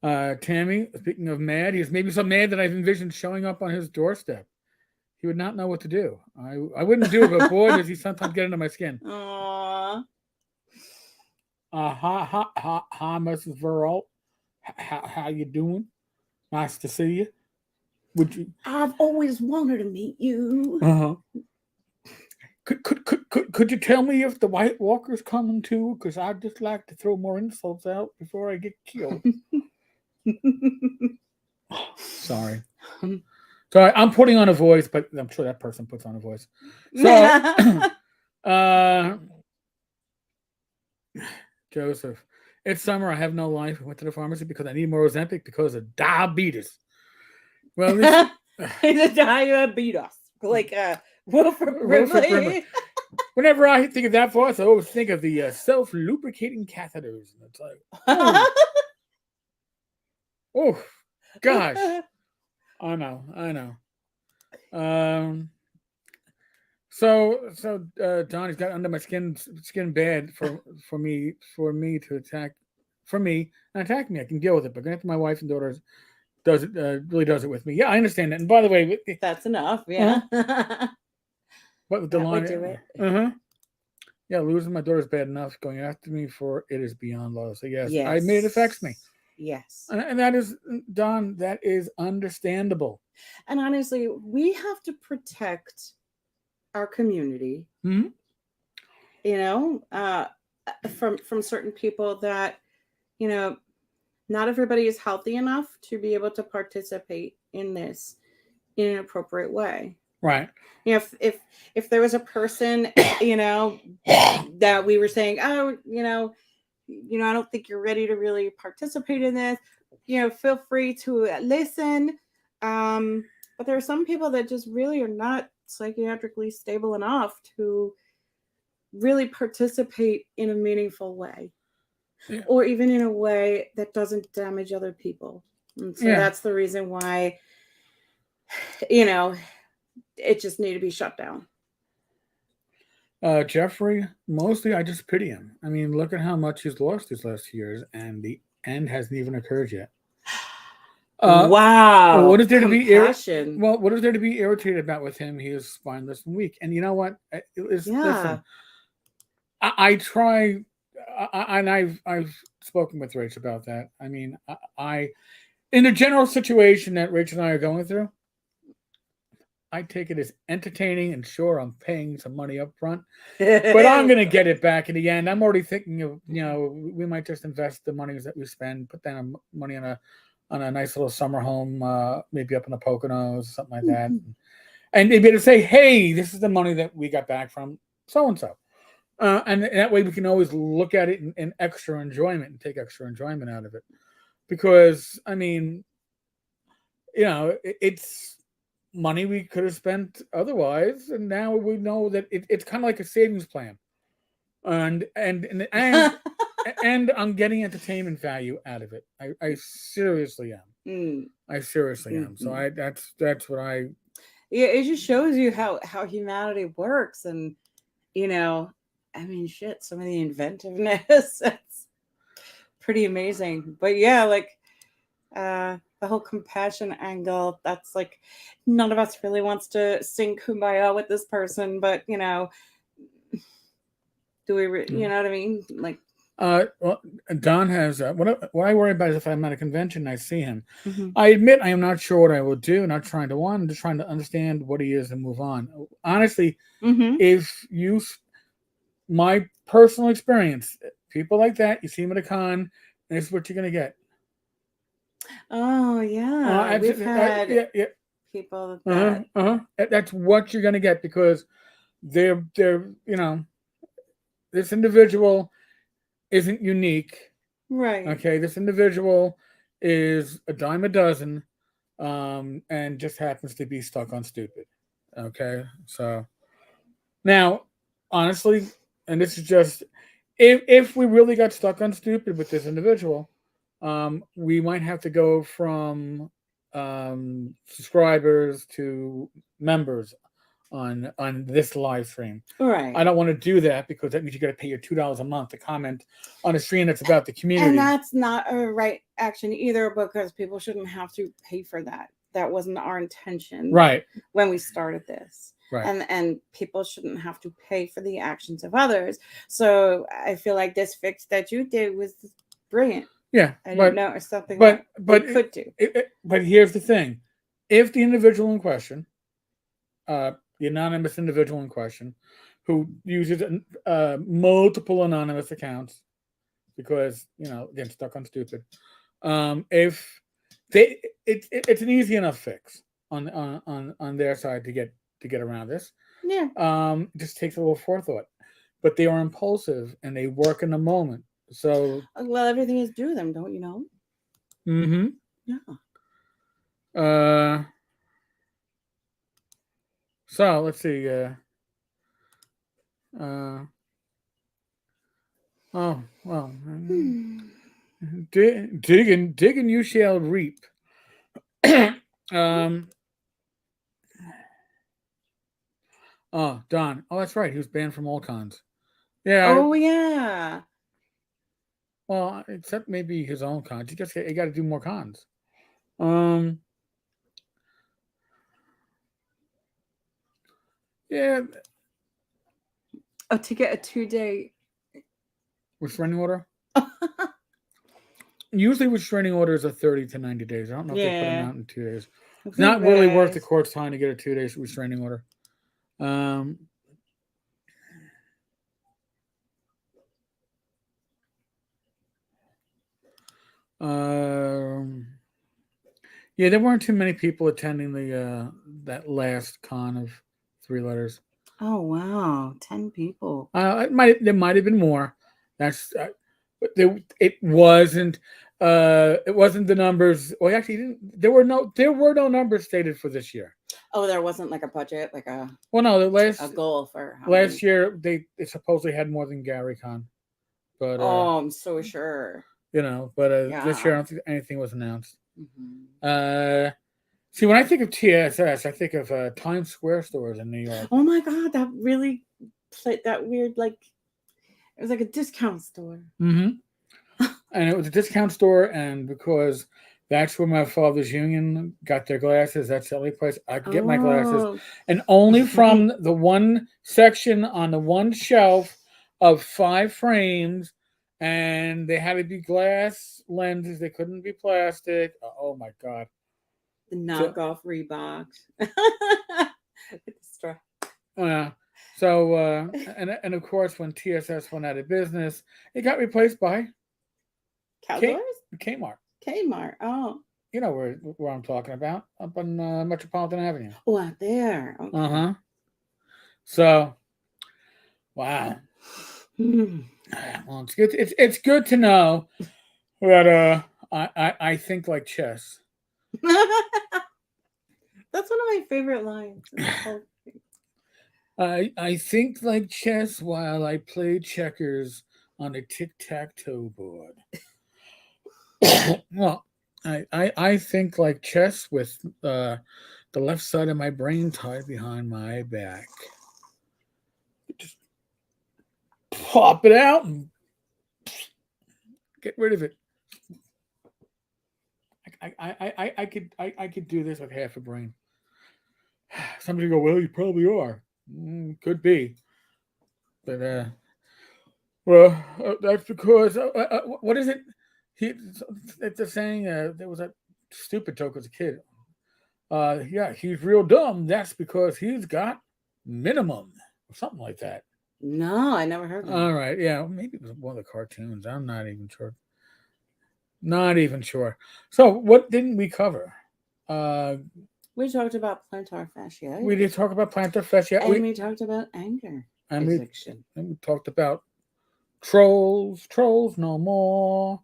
Tammy, speaking of mad, he's maybe so mad that I've envisioned showing up on his doorstep. He would not know what to do. I wouldn't do it, but boy, does he sometimes get under my skin. Aww. Hi, Mrs. Veralt. How you doing? Nice to see you. Would you? I've always wanted to meet you. Uh-huh. Could you tell me if the White Walker's coming too? Because I'd just like to throw more insults out before I get killed. Sorry. Sorry, I'm putting on a voice, but I'm sure that person puts on a voice. So, Joseph, it's summer. I have no life. I went to the pharmacy because I need more Ozempic because of diabetes. Well, it's diabetes, like Wilford Brimley. Whenever I think of that voice, I always think of the self-lubricating catheters. And it's like, oh, gosh. I know. So Donnie's got under my skin bad for me to attack me. I can deal with it, but going after my wife and daughters really does it with me. Yeah, I understand that. And by the way, that's enough. Yeah. What the that line? Would do it. Yeah, losing my daughter's bad enough. Going after me for it is beyond love. So yes. I admit it affects me. Yes. And that is, Don, that is understandable. And honestly, we have to protect our community. Mm-hmm. You know, from certain people that, you know, not everybody is healthy enough to be able to participate in this in an appropriate way. Right. You know, if there was a person, you know, that we were saying, oh, you know, I don't think you're ready to really participate in this, you know, feel free to listen. But there are some people that just really are not psychiatrically stable enough to really participate in a meaningful way. Yeah. Or even in a way that doesn't damage other people. And so that's the reason why, you know, it just needed to be shut down. Jeffrey, mostly I just pity him. I mean, look at how much he's lost these last years, and the end hasn't even occurred yet. Wow. What is there to be what is there to be irritated about with him? He is spineless and weak. And you know what? Listen, I try, and I've spoken with Rach about that. I mean, I in the general situation that Rach and I are going through, I take it as entertaining, and sure, I'm paying some money up front, but I'm going to get it back in the end. I'm already thinking of, you know, we might just invest the monies that we spend, put that money on a nice little summer home, maybe up in the Poconos, something like that, and they'd be able to say, hey, this is the money that we got back from so-and-so. And that way we can always look at it in extra enjoyment and take extra enjoyment out of it. Because, I mean, you know, it's money we could have spent otherwise, and now we know that it's kind of like a savings plan. And I'm getting entertainment value out of it. I seriously am. I seriously am. So that's what I... Yeah, it just shows you how humanity works. And, you know, I mean, shit, some of the inventiveness, it's pretty amazing. But yeah, like the whole compassion angle, that's like, none of us really wants to sing Kumbaya with this person, but, you know, do we, you know what I mean? Like, well, Don has what I worry about is if I'm at a convention and I see him. I admit I am not sure what I will do. Not trying to I'm just trying to understand what he is and move on. Honestly, if you, my personal experience, people like that, you see them at a con, and this is what you're gonna get. Oh yeah, we've had people that's what you're gonna get, because they're you know, this individual isn't unique, right? Okay, this individual is a dime a dozen, and just happens to be stuck on stupid. Okay, so now, honestly, and this is just if we really got stuck on stupid with this individual, we might have to go from subscribers to members on this live stream. Right. I don't want to do that because that means you got to pay your $2 a month to comment on a stream that's about the community. And that's not a right action either, because people shouldn't have to pay for that. That wasn't our intention, right, when we started this. right. And people shouldn't have to pay for the actions of others. So I feel like this fix that you did was brilliant. Yeah, I didn't know it was something but we could do. But here's the thing: if the individual in question, the anonymous individual in question, who uses multiple anonymous accounts, because again, stuck on stupid, if they, it's an easy enough fix on their side to get around this. Yeah. It just takes a little forethought, but they are impulsive and they work in the moment. So Well, everything is due them, don't you know? Mm-hmm. Yeah. So let's see. Oh well. Digging you shall reap. Oh, Don. Oh, that's right. He was banned from all cons. Yeah. Oh yeah. Well, except maybe his own cons. He got to do more cons. Yeah. Oh, to get a 2-day restraining order. Usually, restraining orders are 30 to 90 days. I don't know if they put them out in 2 days. It's not really worth the court's time to get a 2-day restraining order. Yeah, there weren't too many people attending the that last con of 3 letters. Oh wow, 10 people. There might have been more. That's but it wasn't. It wasn't the numbers. Well, actually, there were no numbers stated for this year. Oh, there wasn't like a budget, like a a goal for last year. They supposedly had more than GaryCon, but I'm so sure. But this year I don't think anything was announced. Mm-hmm. See, when I think of TSS, I think of Times Square stores in New York. Oh my God, that really played that weird, like, it was like a discount store. Mm-hmm. And it was a discount store, and because that's where my father's union got their glasses, that's the only place I could get my glasses. And only from the one section on the one shelf of 5 frames, and they had to be glass lenses. They couldn't be plastic. Oh my God. The knockoff Reeboks. Yeah. So and of course, when TSS went out of business, it got replaced by Cowboys? Kmart. Kmart. Oh. You know where I'm talking about, up on Metropolitan Avenue. Oh, out there. Okay. So, wow. Well, it's good. It's good to know that I think like chess. That's one of my favorite lines. I think like chess while I play checkers on a tic-tac-toe board. Well, I think like chess with the left side of my brain tied behind my back. Just pop it out and get rid of it. I could do this with half a brain. Somebody go, well, you probably are. Could be, but that's because what is it? It's a saying. There was a stupid joke as a kid. Yeah, he's real dumb. That's because he's got minimum or something like that. No, I never heard that. All right, yeah, maybe it was one of the cartoons. I'm not even sure. Not even sure. So, what didn't we cover? We talked about plantar fasciitis. We did talk about plantar fasciitis. And we talked about anger addiction. And we talked about trolls no more.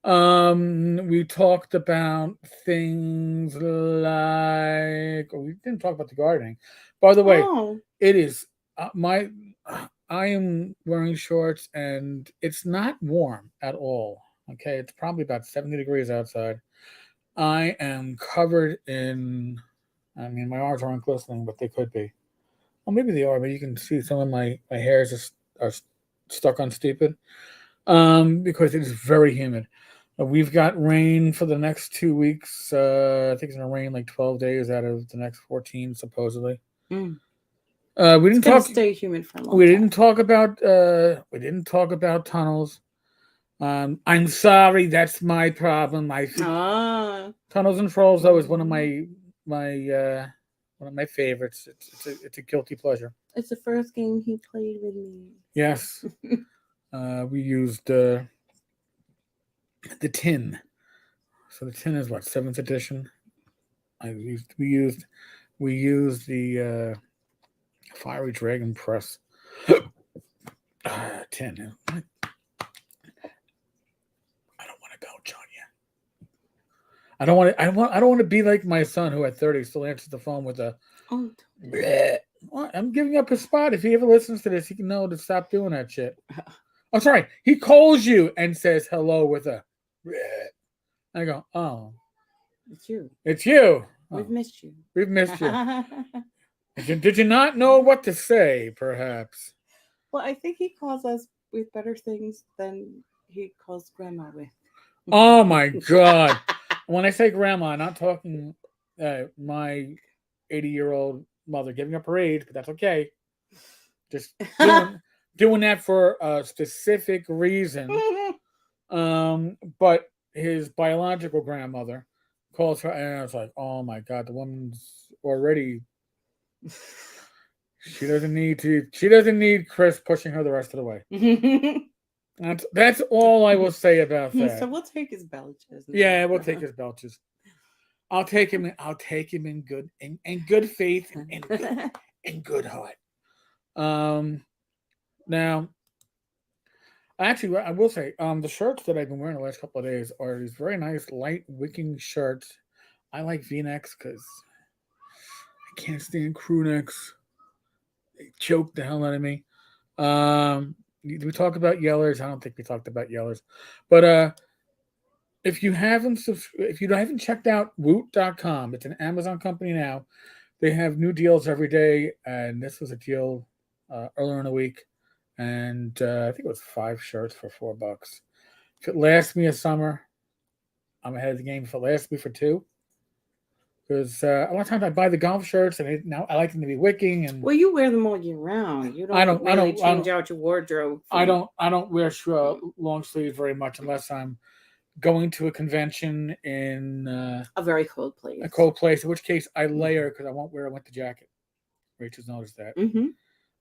We talked about things like we didn't talk about the gardening. By the way, it is I am wearing shorts and it's not warm at all. Okay, it's probably about 70 degrees outside. I am covered in. I mean, my arms aren't glistening, but they could be. Well, maybe they are, but you can see some of my hairs are stuck on stupid. Because it is very humid. We've got rain for the next 2 weeks. I think it's gonna rain like 12 days out of the next 14, supposedly. Mm. We It's didn't gonna talk. stay humid for a long We time. didn't talk about. We didn't talk about tunnels. I'm sorry, that's my problem. I think Ah, tunnels and trolls though is one of my favorites. It's a guilty pleasure. it's the first game he played with me. Yes, we used the tin. So the tin is what, seventh edition. We used the fiery dragon press tin. I don't want to belch on you. I don't want to. I don't want to be like my son who at 30 still answers the phone with a. Oh, Bleh. Well, I'm giving up his spot. If he ever listens to this, he can know to stop doing that shit. Oh, sorry. He calls you and says hello with a. Bleh. I go, oh, it's you. it's you. We've Oh, missed you. we've missed you. Did you not know what to say? Perhaps. Well, I think he calls us with better things than he calls grandma with. Oh my god! When I say grandma, I'm not talking my 80-year-old mother giving up her age, but that's okay. Just doing that for a specific reason. But his biological grandmother calls her, and I was like, "Oh my god, the woman's already. She doesn't need to. She doesn't need Chris pushing her the rest of the way." That's all I will say about that. So we'll take his belches. Yeah, we'll take his belches. I'll take him. I'll take him in good faith and good heart. Now, actually, I will say, the shirts that I've been wearing the last couple of days are these very nice light wicking shirts. I like V-necks because I can't stand crew necks. They choke the hell out of me. Did we talk about yellers? I don't think we talked about yellers, but if you haven't checked out Woot.com, it's an Amazon company now. They have new deals every day, and this was a deal earlier in the week, and I think it was 5 shirts for $4. If it lasts me a summer, I'm ahead of the game. If it lasts me for 2, because a lot of times I buy the golf shirts, and now I like them to be wicking. And well, you wear them all year round. You don't. I don't change out your wardrobe. I don't wear long sleeves very much unless I'm going to a convention in a very cold place. A cold place, in which case I layer because I won't wear a winter jacket. Rachel's noticed that. Mm-hmm.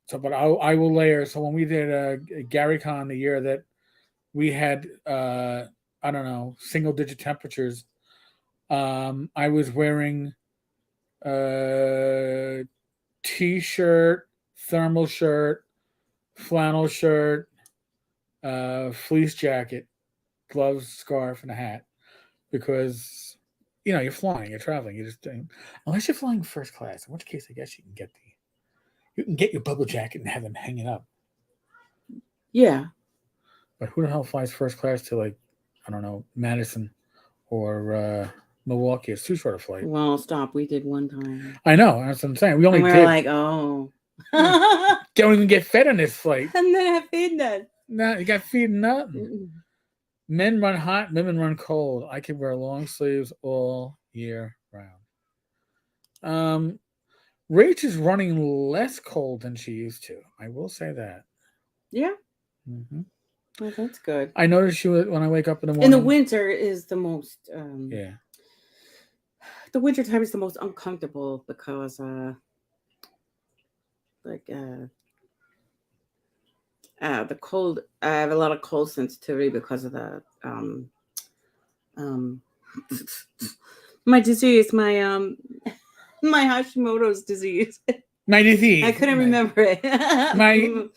So, but I will layer. So when we did GaryCon the year that we had, I don't know, single-digit temperatures, I was wearing t-shirt, thermal shirt, flannel shirt, fleece jacket, gloves, scarf, and a hat, because you're flying, you're traveling, you're just unless you're flying first class, in which case I guess you can get your bubble jacket and have them hanging up. Yeah, but who the hell flies first class to, like, I don't know, Madison or Milwaukee? It's too short a flight. Well, stop. We did one time. I know, that's what I'm saying. We only and did like, oh, don't even get fed on this flight. And then I feed that. No, you got feeding nothing. Mm-mm. Men run hot, women run cold. I can wear long sleeves all year round. Rach is running less cold than she used to. I will say that. Yeah. Mm-hmm. Well, that's good. I noticed when I wake up in the morning. In the winter is the most. Yeah. The winter time is the most uncomfortable because, the cold. I have a lot of cold sensitivity because of the my disease, my Hashimoto's disease. My disease. I couldn't remember it.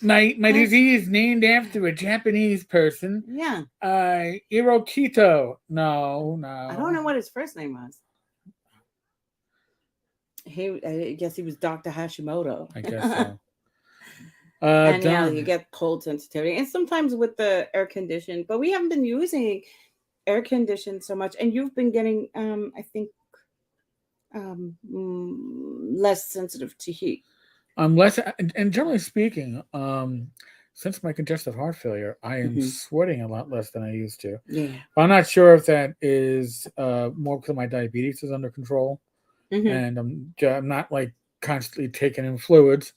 my disease named after a Japanese person. Yeah. Hirokito. No. I don't know what his first name was. I guess he was Dr. Hashimoto. I guess so. And you get cold sensitivity, and sometimes with the air condition, but we haven't been using air conditioned so much, and you've been getting, I think, less sensitive to heat. I'm less, and generally speaking, since my congestive heart failure, I am Mhm. sweating a lot less than I used to. Yeah. I'm not sure if that is more because my diabetes is under control, Hmm. and I'm not like constantly taking in fluids,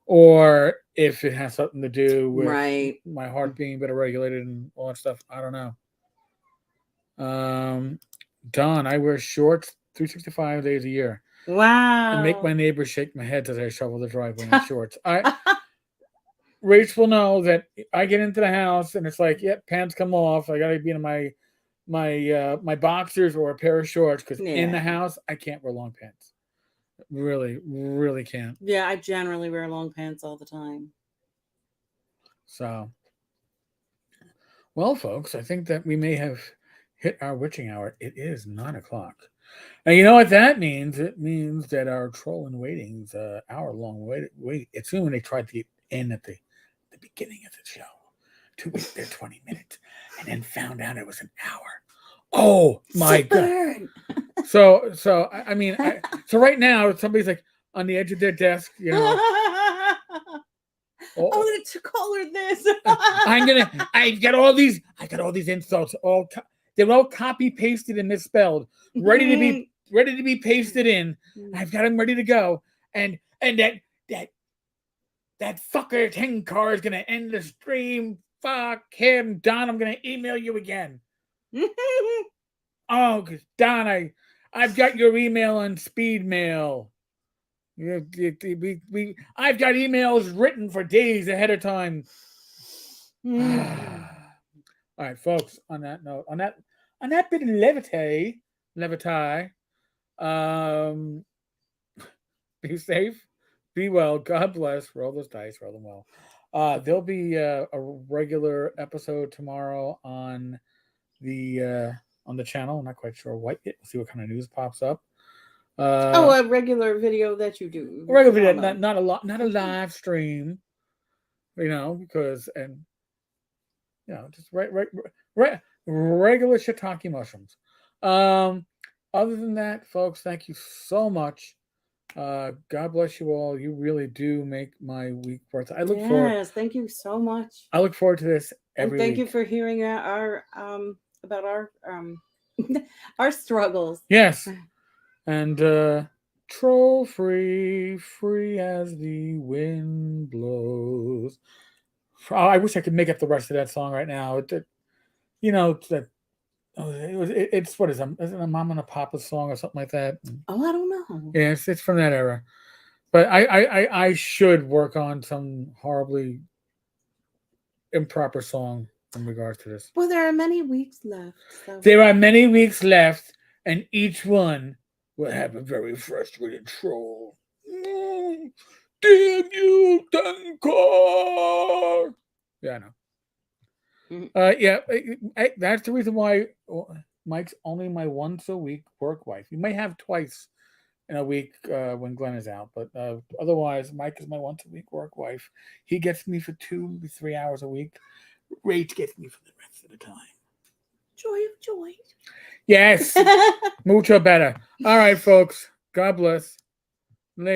or if it has something to do with Right. my heart being better regulated and all that stuff. I don't know. Um, Don, I wear shorts 365 days a year and make my Wow. neighbors shake my head as I shovel the driveway in shorts. Rach will know that I get into the house and it's like, yep, pants come off. I gotta be in my boxers or a pair of shorts because in the Yeah. house I can't wear long pants. Really, really can't. Yeah, I generally wear long pants all the time. So, well, folks, I think that we may have hit our witching hour. It is 9 o'clock. And you know what that means? It means that our troll in waiting's hour long wait. It's when they tried to get in at the beginning of the show to wait their 20 minutes and then found out it was an hour. Oh my Sick god. burn. So right now somebody's like on the edge of their desk, I'm oh, gonna call her this. I got all these insults they're all copy pasted and misspelled, ready to be pasted in. I've got them ready to go. And that that fucker Tenkar is gonna end the stream. Fuck him, Don. I'm gonna email you again. Oh, cause Don, I've got your email on speed mail. I've got emails written for days ahead of time. All right, folks. On that note, on that bit of levity, um, be safe, be well. God bless. Roll those dice. Roll them well. There'll be a regular episode tomorrow on the channel. I'm not quite sure what yet. We'll see what kind of news pops up. Oh, a regular video that you do. Regular video, Normally. not a live stream. Because just regular shiitake mushrooms. Other than that, folks, thank you so much. God bless you all. You really do make my week worth it. Thank you so much. I look forward to this And every thank week. you for hearing our about our our struggles. Yes. And troll free as the wind blows. Oh, I wish I could make up the rest of that song right now. That it's what is it? Is it a Mama and a Papa song or something like that? Oh, I don't know. Yeah, it's from that era. But I should work on some horribly improper song in regards to this. Well, there are many weeks left. So. There are many weeks left, and each one will have a very frustrated troll. Damn you, Tenkar! Yeah, I know. That's the reason why Mike's only my once a week work wife. You may have twice in a week when Glenn is out, but otherwise, Mike is my once a week work wife. He gets me for 2 to 3 hours a week. Rach gets me for the rest of the time. Joy of joy. Yes, mucho better. All right, folks. God bless.